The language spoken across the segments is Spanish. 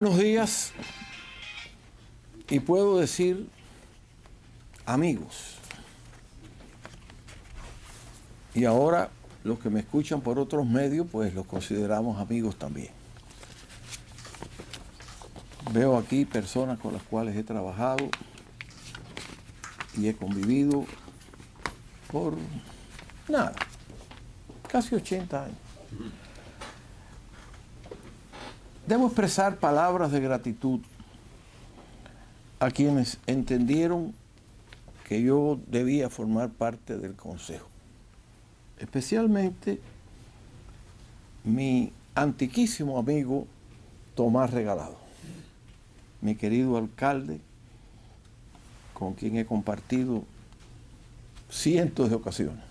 Buenos días, y puedo decir amigos. Y ahora los que me escuchan por otros medios, pues los consideramos amigos también. Veo aquí personas con las cuales he trabajado y he convivido por nada, casi 80 años. Debo expresar palabras de gratitud a quienes entendieron que yo debía formar parte del Consejo. Especialmente mi antiquísimo amigo Tomás Regalado, mi querido alcalde, con quien he compartido cientos de ocasiones,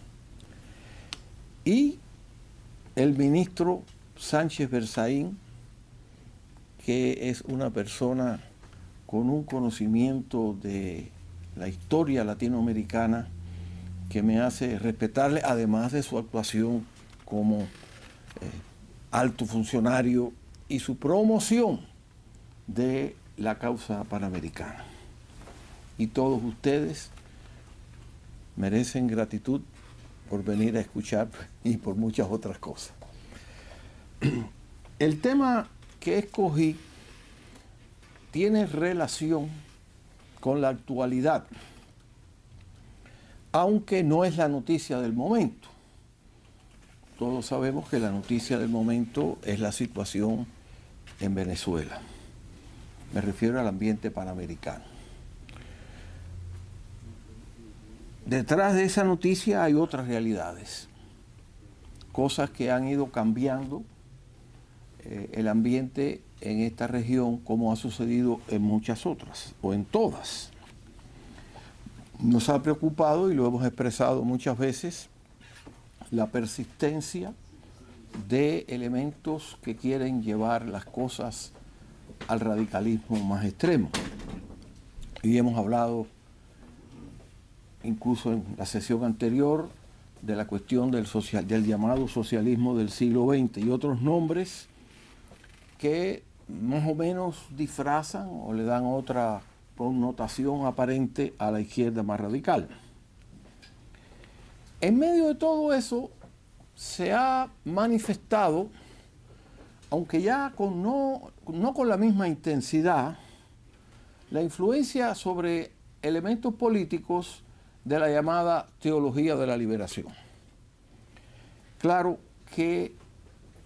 y el ministro Sánchez Berzaín, que es una persona con un conocimiento de la historia latinoamericana que me hace respetarle, además de su actuación como alto funcionario y su promoción de la causa panamericana. Y todos ustedes merecen gratitud por venir a escuchar y por muchas otras cosas. El tema que escogí tiene relación con la actualidad, aunque no es la noticia del momento. Todos sabemos que la noticia del momento es la situación en Venezuela. Me refiero al ambiente panamericano. Detrás de esa noticia hay otras realidades, cosas que han ido cambiando el ambiente en esta región, como ha sucedido en muchas otras, o en todas. Nos ha preocupado, y lo hemos expresado muchas veces, la persistencia de elementos que quieren llevar las cosas al radicalismo más extremo. Y hemos hablado, incluso en la sesión anterior, de la cuestión del llamado socialismo del siglo XX y otros nombres que más o menos disfrazan o le dan otra connotación aparente a la izquierda más radical. En medio de todo eso se ha manifestado, aunque ya no con la misma intensidad, la influencia sobre elementos políticos de la llamada teología de la liberación. Claro que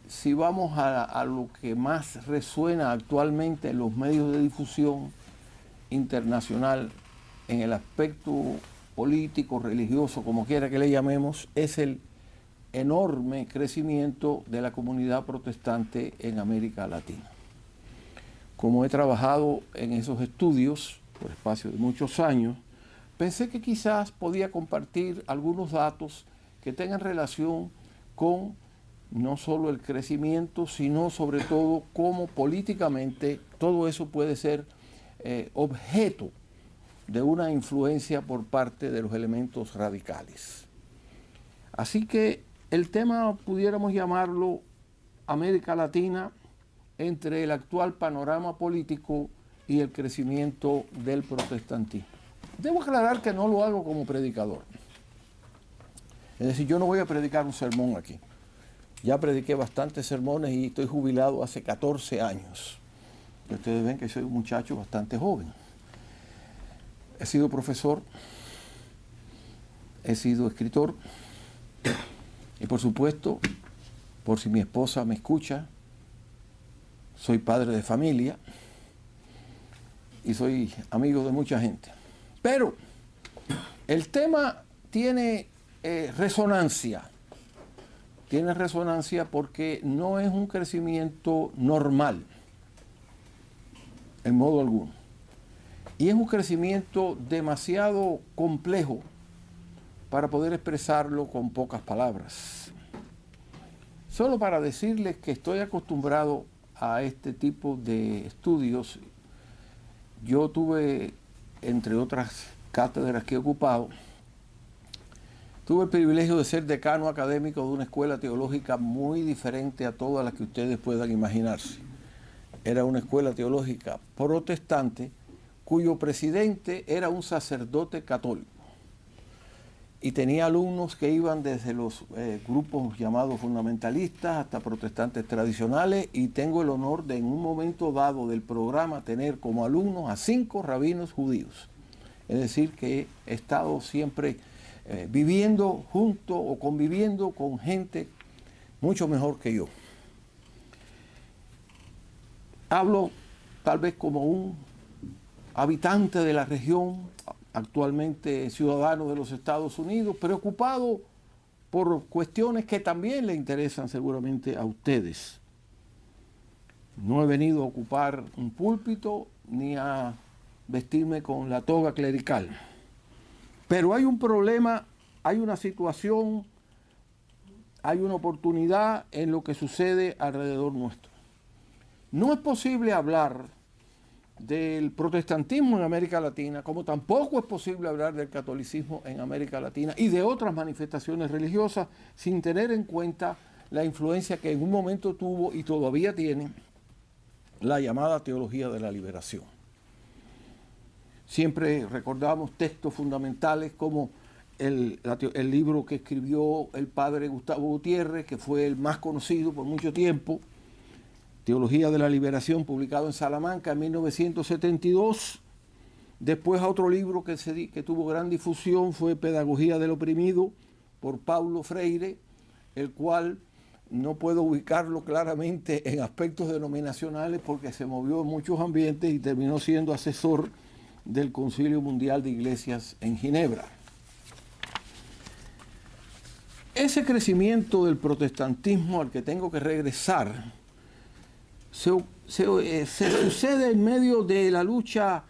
si vamos a lo que más resuena actualmente en los medios de difusión internacional, en el aspecto político, religioso, como quiera que le llamemos, es el enorme crecimiento de la comunidad protestante en América Latina. Como he trabajado en esos estudios por espacio de muchos años, pensé que quizás podía compartir algunos datos que tengan relación con no solo el crecimiento, sino sobre todo cómo políticamente todo eso puede ser objeto de una influencia por parte de los elementos radicales. Así que el tema pudiéramos llamarlo América Latina entre el actual panorama político y el crecimiento del protestantismo. Debo aclarar que no lo hago como predicador. Es decir, yo no voy a predicar un sermón aquí. Ya prediqué bastantes sermones y estoy jubilado hace 14 años. Y ustedes ven que soy un muchacho bastante joven. He sido profesor, he sido escritor y por supuesto, por si mi esposa me escucha, soy padre de familia y soy amigo de mucha gente. Pero el tema tiene resonancia. Tiene resonancia porque no es un crecimiento normal, en modo alguno. Y es un crecimiento demasiado complejo para poder expresarlo con pocas palabras. Solo para decirles que estoy acostumbrado a este tipo de estudios. Yo tuve, entre otras cátedras que he ocupado, tuve el privilegio de ser decano académico de una escuela teológica muy diferente a todas las que ustedes puedan imaginarse. era una escuela teológica protestante cuyo presidente era un sacerdote católico. Y tenía alumnos que iban desde los grupos llamados fundamentalistas hasta protestantes tradicionales, y tengo el honor de en un momento dado del programa tener como alumnos a 5 rabinos judíos. Es decir, que he estado siempre viviendo junto o conviviendo con gente mucho mejor que yo. Hablo tal vez como un habitante de la región, actualmente ciudadano de los Estados Unidos, preocupado por cuestiones que también le interesan seguramente a ustedes. No he venido a ocupar un púlpito ni a vestirme con la toga clerical. Pero hay un problema, hay una situación, hay una oportunidad en lo que sucede alrededor nuestro. No es posible hablar del protestantismo en América Latina, como tampoco es posible hablar del catolicismo en América Latina y de otras manifestaciones religiosas sin tener en cuenta la influencia que en un momento tuvo y todavía tiene la llamada teología de la liberación. Siempre recordamos textos fundamentales como el libro que escribió el padre Gustavo Gutiérrez, que fue el más conocido por mucho tiempo, Teología de la Liberación, publicado en Salamanca en 1972. Después otro libro que tuvo gran difusión fue Pedagogía del Oprimido, por Paulo Freire, el cual no puedo ubicarlo claramente en aspectos denominacionales porque se movió en muchos ambientes y terminó siendo asesor del Concilio Mundial de Iglesias en Ginebra. Ese crecimiento del protestantismo al que tengo que regresar se sucede en medio de la lucha,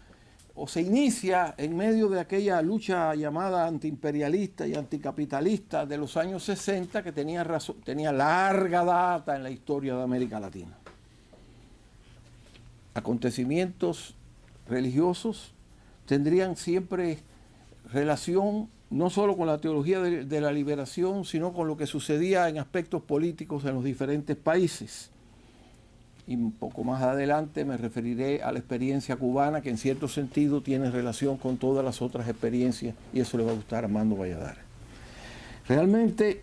o se inicia en medio de aquella lucha llamada antiimperialista y anticapitalista de los años 60, que tenía larga data en la historia de América Latina. Acontecimientos religiosos tendrían siempre relación no solo con la teología de la liberación, sino con lo que sucedía en aspectos políticos en los diferentes países. Y un poco más adelante me referiré a la experiencia cubana, que en cierto sentido tiene relación con todas las otras experiencias, y eso le va a gustar a Armando Valladares. Realmente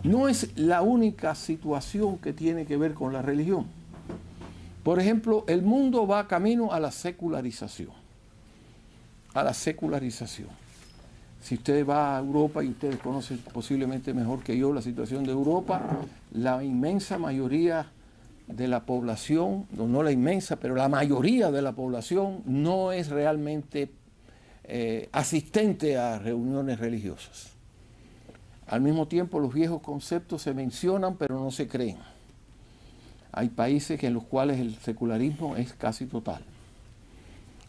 no es la única situación que tiene que ver con la religión. Por ejemplo, el mundo va camino a la secularización. A la secularización. Si usted va a Europa, y ustedes conocen posiblemente mejor que yo la situación de Europa, la inmensa mayoría de la población, no la inmensa, pero la mayoría de la población no es realmente asistente a reuniones religiosas. Al mismo tiempo, los viejos conceptos se mencionan, pero no se creen. Hay países en los cuales el secularismo es casi total.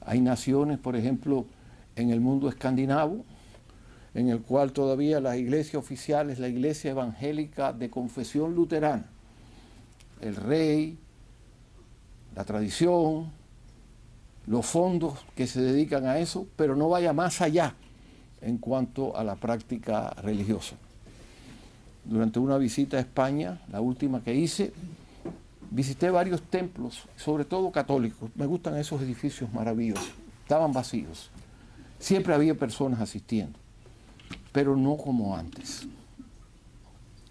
Hay naciones, por ejemplo, en el mundo escandinavo, en el cual todavía la iglesia oficial es la iglesia evangélica de confesión luterana. El rey, la tradición, los fondos que se dedican a eso, pero no vaya más allá en cuanto a la práctica religiosa. Durante una visita a España, la última que hice, visité varios templos, sobre todo católicos. Me gustan esos edificios maravillosos. Estaban vacíos. Siempre había personas asistiendo, pero no como antes.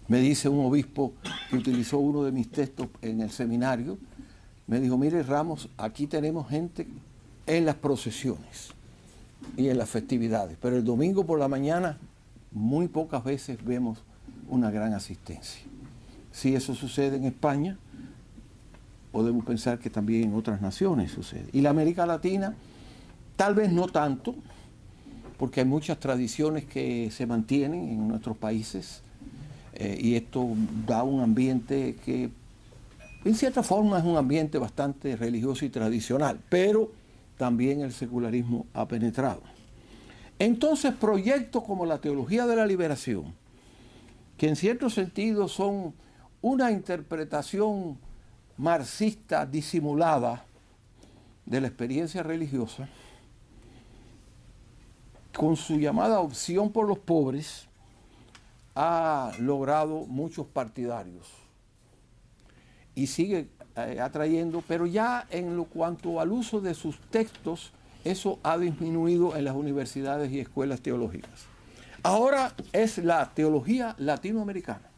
Me dice un obispo que utilizó uno de mis textos en el seminario, me dijo: mire Ramos, aquí tenemos gente en las procesiones y en las festividades, pero el domingo por la mañana muy pocas veces vemos una gran asistencia. Si eso sucede en España, podemos pensar que también en otras naciones sucede. Y la América Latina, tal vez no tanto, porque hay muchas tradiciones que se mantienen en nuestros países, y esto da un ambiente que, en cierta forma, es un ambiente bastante religioso y tradicional, pero también el secularismo ha penetrado. Entonces, proyectos como la teología de la liberación, que en cierto sentido son una interpretación marxista disimulada de la experiencia religiosa, con su llamada opción por los pobres, ha logrado muchos partidarios. y sigue atrayendo, pero ya en lo cuanto al uso de sus textos, eso ha disminuido en las universidades y escuelas teológicas. Ahora es la teología latinoamericana,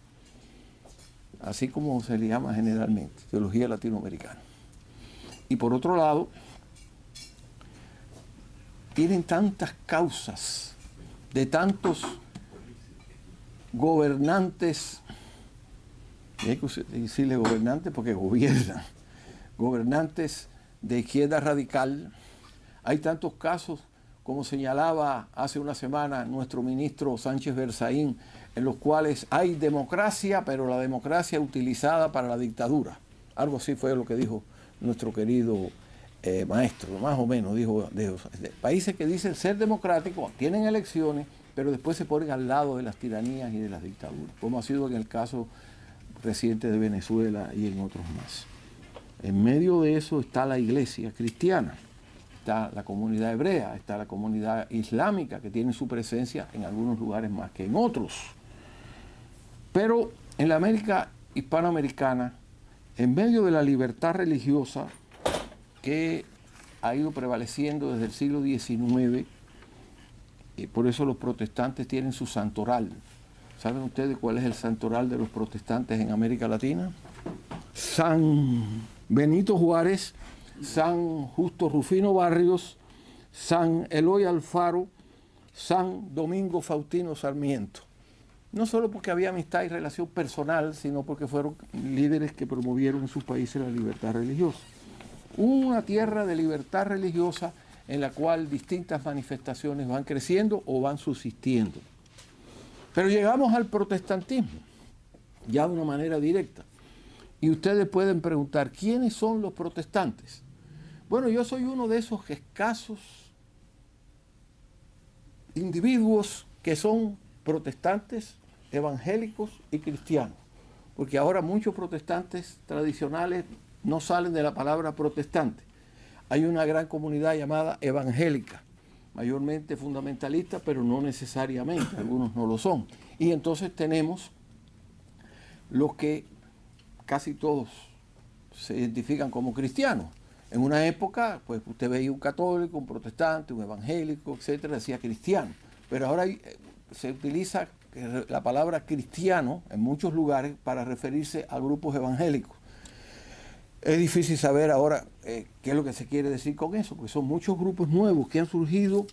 así como se le llama generalmente, teología latinoamericana. Y por otro lado, tienen tantas causas de tantos gobernantes, y hay que decirle gobernantes porque gobiernan, gobernantes de izquierda radical. Hay tantos casos, como señalaba hace una semana nuestro ministro Sánchez Berzaín, en los cuales hay democracia, pero la democracia utilizada para la dictadura. Algo así fue lo que dijo nuestro querido maestro, más o menos, dijo, de países que dicen ser democráticos, tienen elecciones, pero después se ponen al lado de las tiranías y de las dictaduras, como ha sido en el caso reciente de Venezuela y en otros más. En medio de eso está la iglesia cristiana, está la comunidad hebrea, está la comunidad islámica, que tiene su presencia en algunos lugares más que en otros. Pero en la América hispanoamericana, en medio de la libertad religiosa que ha ido prevaleciendo desde el siglo XIX, y por eso los protestantes tienen su santoral. ¿Saben ustedes cuál es el santoral de los protestantes en América Latina? San Benito Juárez, San Justo Rufino Barrios, San Eloy Alfaro, San Domingo Faustino Sarmiento. No solo porque había amistad y relación personal, sino porque fueron líderes que promovieron en sus países la libertad religiosa. Una tierra de libertad religiosa en la cual distintas manifestaciones van creciendo o van subsistiendo. Pero llegamos al protestantismo, ya de una manera directa. Y ustedes pueden preguntar, ¿quiénes son los protestantes? Bueno, yo soy uno de esos escasos individuos que son protestantes, evangélicos y cristianos. Porque ahora muchos protestantes tradicionales no salen de la palabra protestante. Hay una gran comunidad llamada evangélica, mayormente fundamentalista, pero no necesariamente, algunos no lo son. Y entonces tenemos los que casi todos se identifican como cristianos. En una época, pues usted veía un católico, un protestante, un evangélico, etcétera, decía cristiano. Pero ahora se utiliza la palabra cristiano en muchos lugares para referirse a grupos evangélicos. Es difícil saber ahora qué es lo que se quiere decir con eso, porque son muchos grupos nuevos que han surgido,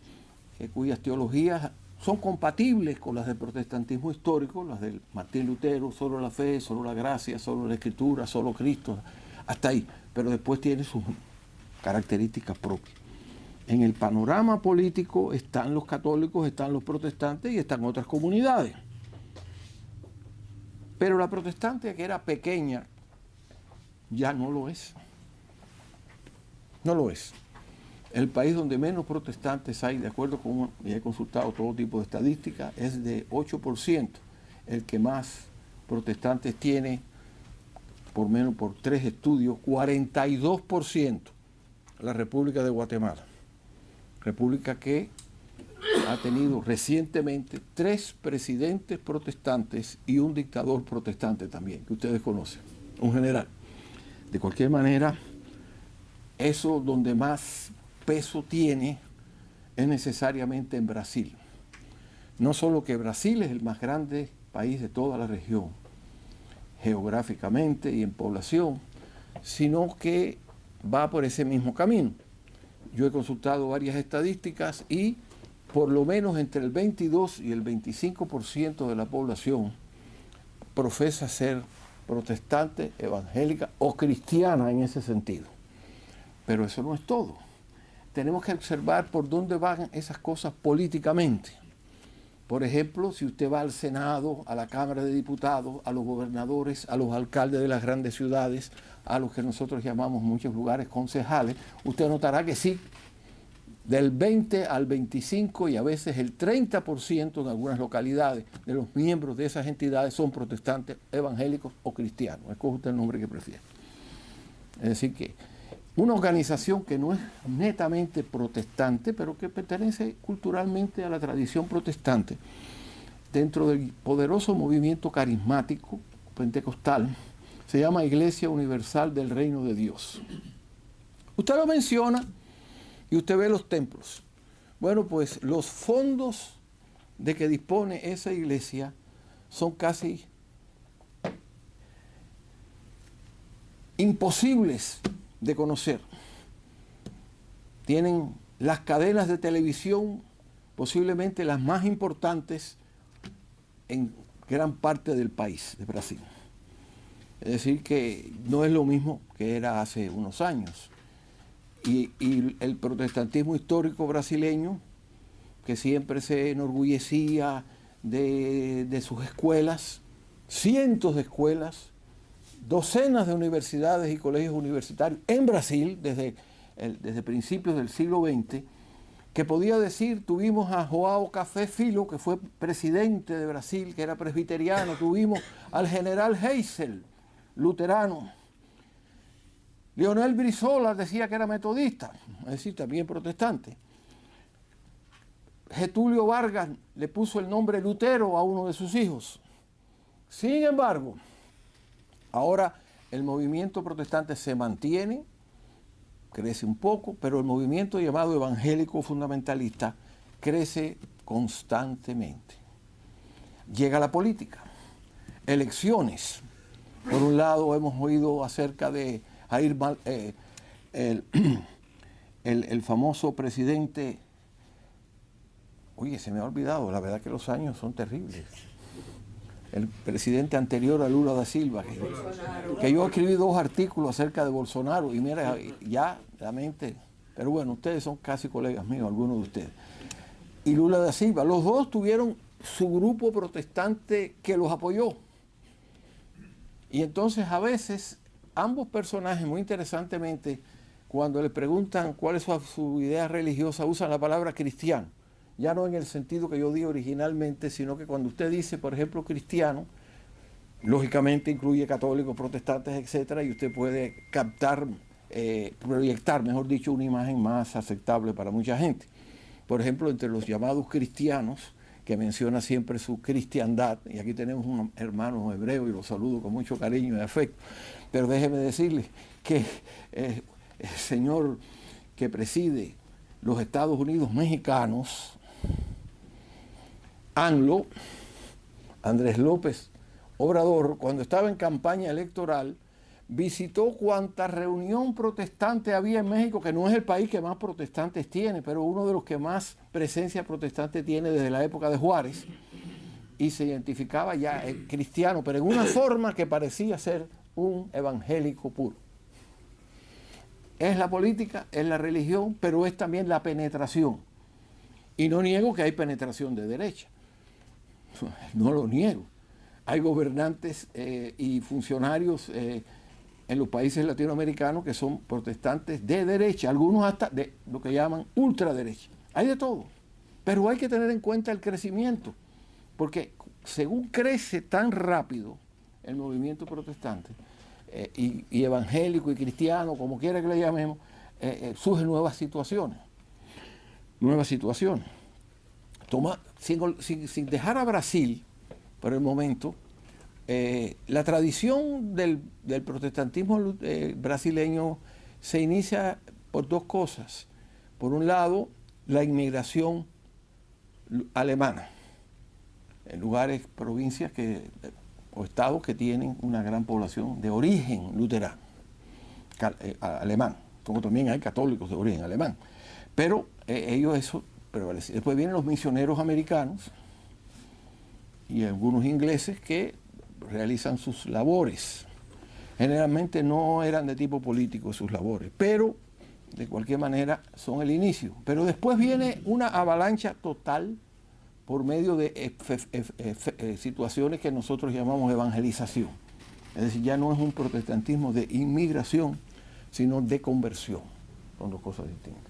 cuyas teologías son compatibles con las del protestantismo histórico, las del Martín Lutero, solo la fe, solo la gracia, solo la escritura, solo Cristo, hasta ahí, pero después tiene sus características propias. En el panorama político están los católicos, están los protestantes y están otras comunidades. Pero la protestante, que era pequeña, ya no lo es. No lo es. El país donde menos protestantes hay, de acuerdo con, y he consultado todo tipo de estadísticas, es de 8%. El que más protestantes tiene, por menos por 3 estudios, 42%. La República de Guatemala. República que ha tenido recientemente 3 presidentes protestantes y un dictador protestante también, que ustedes conocen, un general. De cualquier manera, eso donde más peso tiene es necesariamente en Brasil. No solo que Brasil es el más grande país de toda la región, geográficamente y en población, sino que va por ese mismo camino. Yo he consultado varias estadísticas y por lo menos entre el 22 y el 25% de la población profesa ser protestante, evangélica o cristiana en ese sentido. Pero eso no es todo. Tenemos que observar por dónde van esas cosas políticamente. Por ejemplo, si usted va al Senado, a la Cámara de Diputados, a los gobernadores, a los alcaldes de las grandes ciudades, a los que nosotros llamamos en muchos lugares concejales, usted notará que sí, del 20 al 25 y a veces el 30% en algunas localidades de los miembros de esas entidades son protestantes, evangélicos o cristianos. Escoge usted el nombre que prefiera. Es decir que una organización que no es netamente protestante, pero que pertenece culturalmente a la tradición protestante, dentro del poderoso movimiento carismático pentecostal, Se llama Iglesia Universal del Reino de Dios. Usted lo menciona y usted ve los templos. Bueno, pues los fondos de que dispone esa iglesia son casi imposibles de conocer. Tienen las cadenas de televisión, posiblemente las más importantes en gran parte del país, de Brasil. Es decir, que no es lo mismo que era hace unos años. Y el protestantismo histórico brasileño, que siempre se enorgullecía de sus escuelas, cientos de escuelas, docenas de universidades y colegios universitarios en Brasil desde principios del siglo XX, que podía decir, tuvimos a João Café Filho, que fue presidente de Brasil, que era presbiteriano, tuvimos al general Geisel, luterano, Leonel Brizola decía que era metodista, es decir, también protestante. Getúlio Vargas le puso el nombre Lutero a uno de sus hijos. Sin embargo, ahora el movimiento protestante se mantiene, crece un poco, pero el movimiento llamado evangélico fundamentalista crece constantemente. Llega la política, elecciones. Por un lado hemos oído acerca de Jair, el famoso presidente. Oye, se me ha olvidado, la verdad que los años son terribles. El presidente anterior a Lula da Silva, que yo escribí 2 artículos acerca de Bolsonaro, y mira, ya la mente, pero bueno, ustedes son casi colegas míos, algunos de ustedes. Y Lula da Silva, los dos tuvieron su grupo protestante que los apoyó. Y entonces a veces ambos personajes, muy interesantemente, cuando le preguntan cuál es su idea religiosa, usan la palabra cristiano. Ya no en el sentido que yo di originalmente, sino que cuando usted dice, por ejemplo, cristiano, lógicamente incluye católicos, protestantes, etcétera, y usted puede captar, proyectar, mejor dicho, una imagen más aceptable para mucha gente. Por ejemplo, entre los llamados cristianos, que menciona siempre su cristiandad, y aquí tenemos un hermano hebreo y lo saludo con mucho cariño y afecto, pero déjeme decirle que el señor que preside los Estados Unidos mexicanos, ANLO, Andrés López Obrador, cuando estaba en campaña electoral, visitó cuanta reunión protestante había en México, que no es el país que más protestantes tiene, pero uno de los que más presencia protestante tiene desde la época de Juárez, y se identificaba ya cristiano, pero en una forma que parecía ser un evangélico puro. Es la política, es la religión, pero es también la penetración. Y no niego que hay penetración de derecha. No lo niego. Hay gobernantes y funcionarios en los países latinoamericanos que son protestantes de derecha, algunos hasta de lo que llaman ultraderecha. Hay de todo. Pero hay que tener en cuenta el crecimiento, porque según crece tan rápido el movimiento protestante, y evangélico y cristiano, como quiera que le llamemos, surgen nuevas situaciones. Sin dejar a Brasil por el momento, la tradición del protestantismo brasileño se inicia por 2 cosas. Por un lado, la inmigración alemana, en lugares, provincias o estados que tienen una gran población de origen luterano, alemán, como también hay católicos de origen alemán. Pero ellos eso prevalece. Después vienen los misioneros americanos y algunos ingleses que realizan sus labores. Generalmente no eran de tipo político sus labores, pero de cualquier manera son el inicio. Pero después viene una avalancha total por medio de situaciones que nosotros llamamos evangelización. Es decir, ya no es un protestantismo de inmigración, sino de conversión. Son 2 cosas distintas.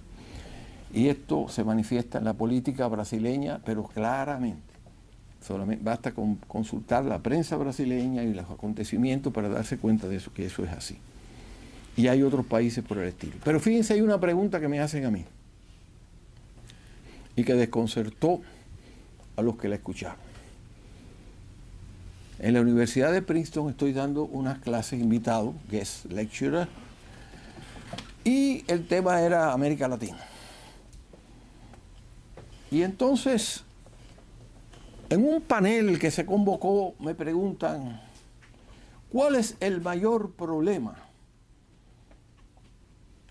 Y esto se manifiesta en la política brasileña, pero claramente. Solamente basta con consultar la prensa brasileña y los acontecimientos para darse cuenta de eso, que eso es así. Y hay otros países por el estilo. Pero fíjense, hay una pregunta que me hacen a mí y que desconcertó a los que la escucharon. En la Universidad de Princeton estoy dando unas clases invitado, guest lecturer, y el tema era América Latina. Y entonces, en un panel que se convocó, me preguntan, ¿cuál es el mayor problema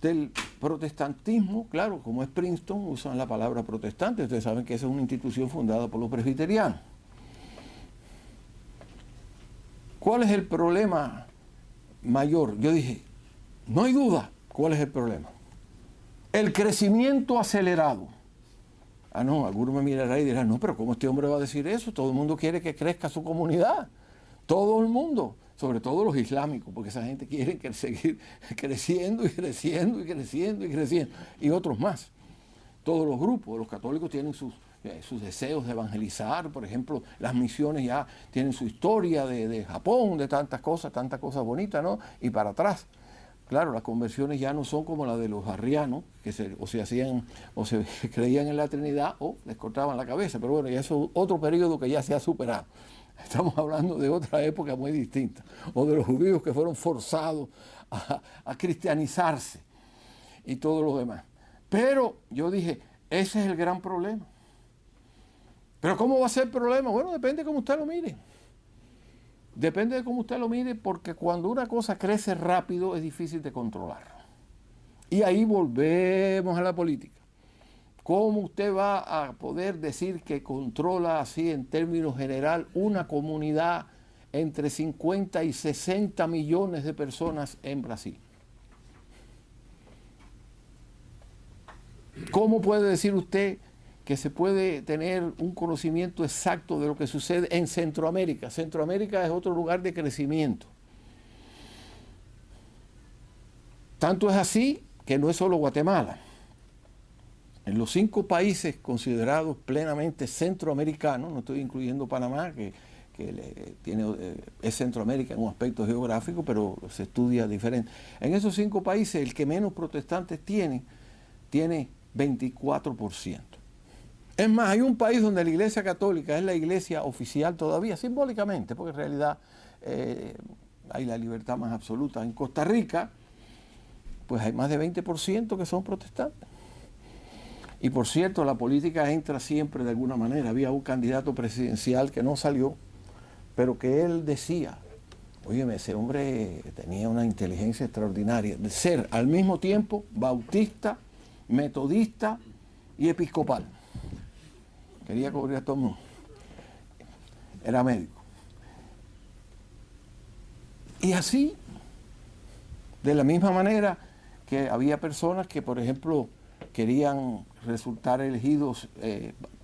del protestantismo? Claro, como es Princeton, usan la palabra protestante. Ustedes saben que esa es una institución fundada por los presbiterianos. ¿Cuál es el problema mayor? Yo dije, no hay duda, ¿cuál es el problema? El crecimiento acelerado. Ah, no, alguno me mirará y dirá, no, pero ¿cómo este hombre va a decir eso? Todo el mundo quiere que crezca su comunidad. Todo el mundo, sobre todo los islámicos, porque esa gente quiere seguir creciendo y creciendo y creciendo y creciendo. Y otros más. Todos los grupos, los católicos tienen sus deseos de evangelizar, por ejemplo, las misiones ya tienen su historia de Japón, de tantas cosas bonitas, ¿no? Y para atrás. Claro, las conversiones ya no son como las de los arrianos, que se creían en la Trinidad o les cortaban la cabeza, pero bueno, ya eso es otro periodo que ya se ha superado. Estamos hablando de otra época muy distinta, o de los judíos que fueron forzados a cristianizarse y todo lo demás. Pero yo dije, ese es el gran problema. ¿Pero cómo va a ser el problema? Bueno, depende de cómo usted lo mire. Depende de cómo usted lo mire, porque cuando una cosa crece rápido es difícil de controlar. Y ahí volvemos a la política. ¿Cómo usted va a poder decir que controla así en términos general una comunidad entre 50 y 60 millones de personas en Brasil? ¿Cómo puede decir usted que se puede tener un conocimiento exacto de lo que sucede en Centroamérica? Centroamérica es otro lugar de crecimiento. Tanto es así que no es solo Guatemala. En los 5 países considerados plenamente centroamericanos, no estoy incluyendo Panamá, que es Centroamérica en un aspecto geográfico, pero se estudia diferente. En esos 5 países, el que menos protestantes tiene 24%. Es más, hay un país donde la Iglesia Católica es la iglesia oficial todavía, simbólicamente, porque en realidad hay la libertad más absoluta. En Costa Rica, pues hay más de 20% que son protestantes. Y por cierto, la política entra siempre de alguna manera. Había un candidato presidencial que no salió, pero que él decía, óyeme, ese hombre tenía una inteligencia extraordinaria, de ser al mismo tiempo bautista, metodista y episcopal. Quería cubrir a todo el mundo. Era médico. Y así, de la misma manera que había personas que, por ejemplo, querían resultar elegidos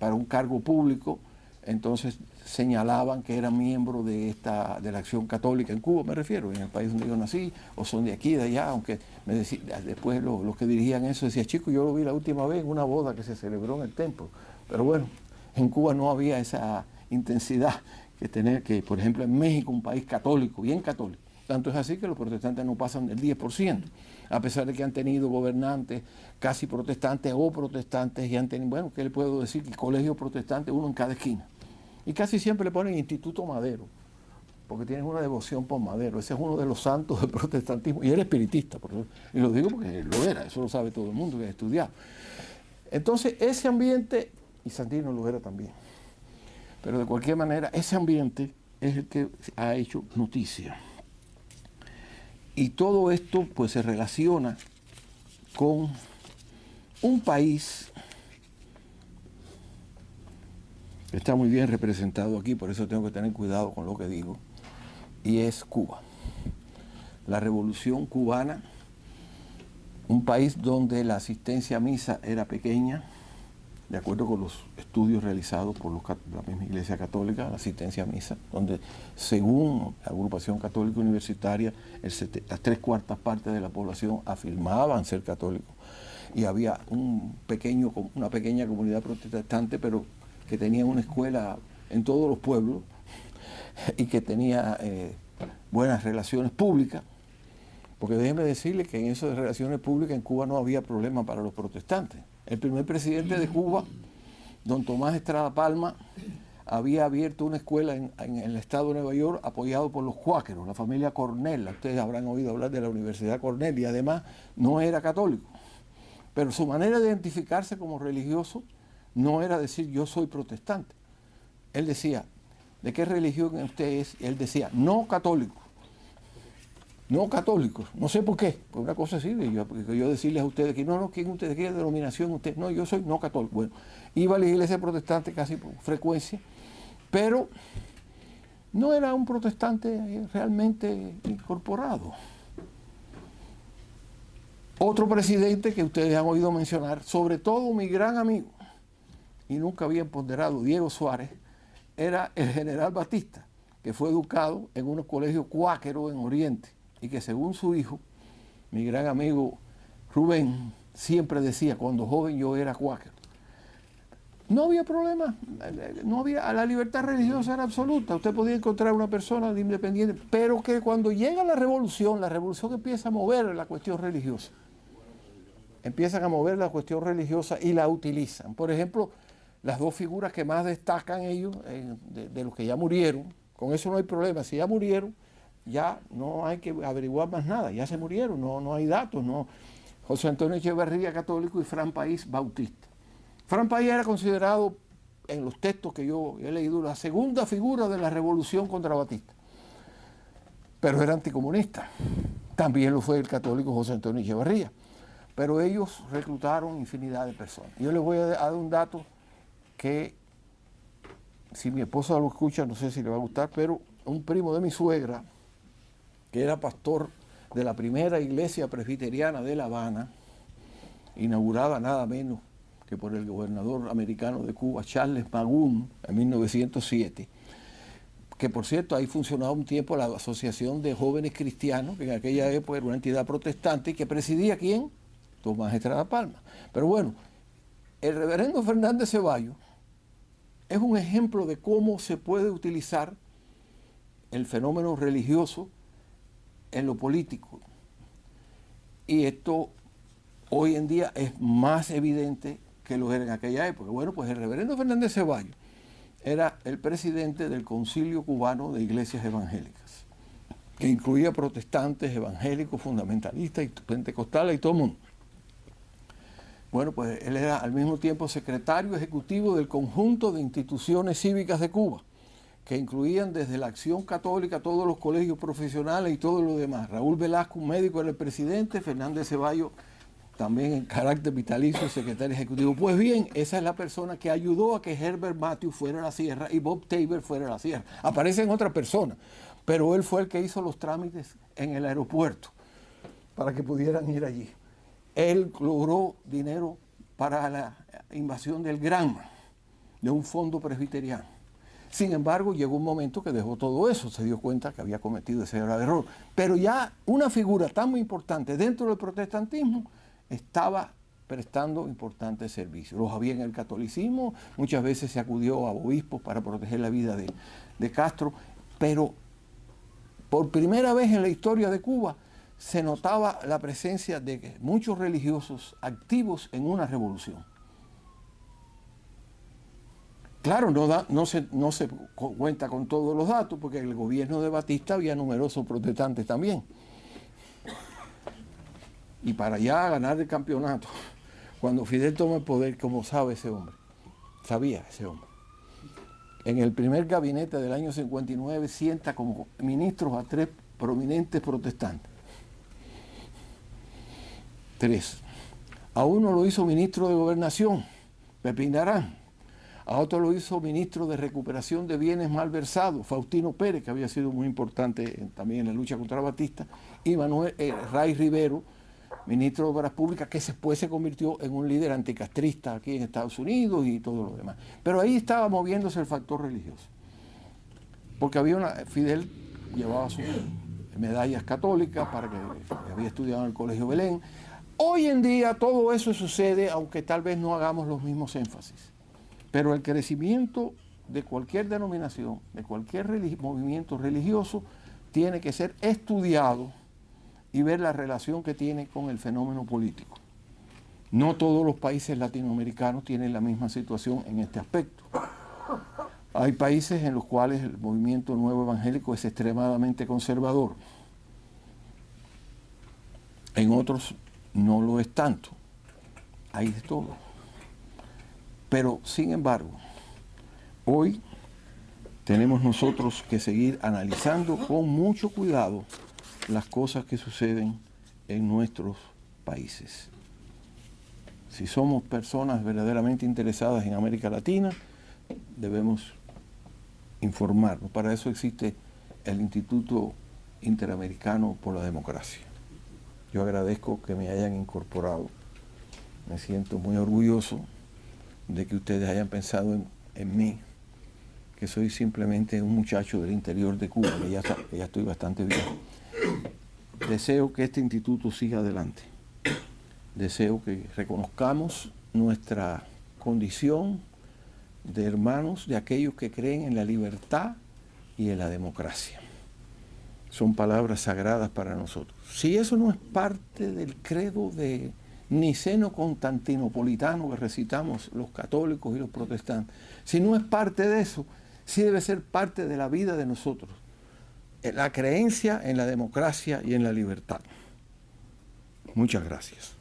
para un cargo público, entonces señalaban que eran miembros de la Acción Católica en Cuba, me refiero, en el país donde yo nací, o son de aquí, de allá, aunque después los que dirigían eso decían, chico, yo lo vi la última vez en una boda que se celebró en el templo. Pero bueno, en Cuba no había esa intensidad que, por ejemplo, en México, un país católico, bien católico. Tanto es así que los protestantes no pasan del 10%, a pesar de que han tenido gobernantes casi protestantes o protestantes y han tenido, bueno, ¿qué le puedo decir? Que colegio protestante, uno en cada esquina. Y casi siempre le ponen Instituto Madero, porque tienen una devoción por Madero. Ese es uno de los santos del protestantismo. Y era espiritista, y lo digo porque lo era, eso lo sabe todo el mundo que ha estudiado. Entonces, ese ambiente, y Santino lo era también, pero de cualquier manera, ese ambiente es el que ha hecho noticia. Y todo esto pues se relaciona con un país que está muy bien representado aquí, por eso tengo que tener cuidado con lo que digo, y es Cuba. La Revolución Cubana, un país donde la asistencia a misa era pequeña, de acuerdo con los estudios realizados por la misma Iglesia Católica, la asistencia a misa, donde según la agrupación católica universitaria, las 3/4 partes de la población afirmaban ser católicos. Y había una pequeña comunidad protestante, pero que tenía una escuela en todos los pueblos y que tenía buenas relaciones públicas. Porque déjenme decirle que en eso de relaciones públicas en Cuba no había problema para los protestantes. El primer presidente de Cuba, don Tomás Estrada Palma, había abierto una escuela en el estado de Nueva York apoyado por los cuáqueros, la familia Cornell. Ustedes habrán oído hablar de la Universidad Cornell, y además no era católico. Pero su manera de identificarse como religioso no era decir yo soy protestante. Él decía, ¿de qué religión usted es? Y él decía, no católico. No católicos, no sé por qué, por una cosa así, yo decirles a ustedes que no, ¿quién ustedes, qué denominación usted? No, yo soy no católico. Bueno, iba a la iglesia protestante casi por frecuencia, pero no era un protestante realmente incorporado. Otro presidente que ustedes han oído mencionar, sobre todo mi gran amigo, y nunca habían ponderado, Diego Suárez, era el general Batista, que fue educado en unos colegios cuáqueros en Oriente, y que según su hijo, mi gran amigo Rubén, siempre decía, cuando joven yo era cuáquero. No había problema, la libertad religiosa era absoluta, usted podía encontrar una persona independiente, pero que cuando llega la revolución empieza a mover la cuestión religiosa. Empiezan a mover la cuestión religiosa y la utilizan. Por ejemplo, las dos figuras que más destacan ellos, de los que ya murieron, con eso no hay problema, si ya murieron, ya no hay que averiguar más nada, ya se murieron, no hay datos, no. José Antonio Echeverría, católico, y Fran País, bautista. Fran País era considerado, en los textos que yo he leído, la segunda figura de la revolución contra Batista, pero era anticomunista. También lo fue el católico José Antonio Echeverría, pero ellos reclutaron infinidad de personas. Yo les voy a dar un dato que, si mi esposa lo escucha, no sé si le va a gustar, pero un primo de mi suegra, que era pastor de la primera iglesia presbiteriana de La Habana, inaugurada nada menos que por el gobernador americano de Cuba, Charles Magún, en 1907, que por cierto ahí funcionaba un tiempo la Asociación de Jóvenes Cristianos, que en aquella época era una entidad protestante, y que presidía ¿quién? Tomás Estrada Palma. Pero bueno, el reverendo Fernández Ceballos es un ejemplo de cómo se puede utilizar el fenómeno religioso en lo político. Y esto hoy en día es más evidente que lo era en aquella época. Bueno, pues el reverendo Fernández Ceballos era el presidente del Concilio Cubano de Iglesias Evangélicas, que incluía protestantes, evangélicos, fundamentalistas, y pentecostales y todo el mundo. Bueno, pues él era al mismo tiempo secretario ejecutivo del conjunto de instituciones cívicas de Cuba, que incluían desde la Acción Católica, todos los colegios profesionales y todo lo demás. Raúl Velasco, un médico, era el presidente, Fernández Ceballos, también en carácter vitalicio, secretario ejecutivo. Pues bien, esa es la persona que ayudó a que Herbert Matthews fuera a la sierra y Bob Tabor fuera a la sierra. Aparecen otras personas, pero él fue el que hizo los trámites en el aeropuerto para que pudieran ir allí. Él logró dinero para la invasión del Granma, de un fondo presbiteriano. Sin embargo, llegó un momento que dejó todo eso, se dio cuenta que había cometido ese grave error. Pero ya una figura tan muy importante dentro del protestantismo estaba prestando importantes servicios. Los había en el catolicismo, muchas veces se acudió a obispos para proteger la vida de Castro, pero por primera vez en la historia de Cuba se notaba la presencia de muchos religiosos activos en una revolución. Claro, no se cuenta con todos los datos, porque en el gobierno de Batista había numerosos protestantes también. Y para ya ganar el campeonato, cuando Fidel toma el poder, como sabe ese hombre, sabía ese hombre, en el primer gabinete del año 59 sienta como ministros a 3 prominentes protestantes. 3. A uno lo hizo ministro de Gobernación, Pepín Arán. A otro lo hizo ministro de Recuperación de Bienes Malversados, Faustino Pérez, que había sido muy importante también en la lucha contra Batista, y Manuel Ray Rivero, ministro de Obras Públicas, que después se convirtió en un líder anticastrista aquí en Estados Unidos y todo lo demás. Pero ahí estaba moviéndose el factor religioso, porque Fidel llevaba sus medallas católicas para que había estudiado en el Colegio Belén. Hoy en día todo eso sucede, aunque tal vez no hagamos los mismos énfasis. Pero el crecimiento de cualquier denominación, de cualquier movimiento religioso, tiene que ser estudiado y ver la relación que tiene con el fenómeno político. No todos los países latinoamericanos tienen la misma situación en este aspecto. Hay países en los cuales el movimiento nuevo evangélico es extremadamente conservador. En otros no lo es tanto. Hay de todo. Pero, sin embargo, hoy tenemos nosotros que seguir analizando con mucho cuidado las cosas que suceden en nuestros países. Si somos personas verdaderamente interesadas en América Latina, debemos informarnos. Para eso existe el Instituto Interamericano por la Democracia. Yo agradezco que me hayan incorporado. Me siento muy orgulloso de que ustedes hayan pensado en mí, que soy simplemente un muchacho del interior de Cuba, que ya estoy bastante viejo. Deseo que este instituto siga adelante. Deseo que reconozcamos nuestra condición de hermanos de aquellos que creen en la libertad y en la democracia. Son palabras sagradas para nosotros. Si eso no es parte del credo de niceno-constantinopolitano que recitamos los católicos y los protestantes, si no es parte de eso, sí debe ser parte de la vida de nosotros. La creencia en la democracia y en la libertad. Muchas gracias.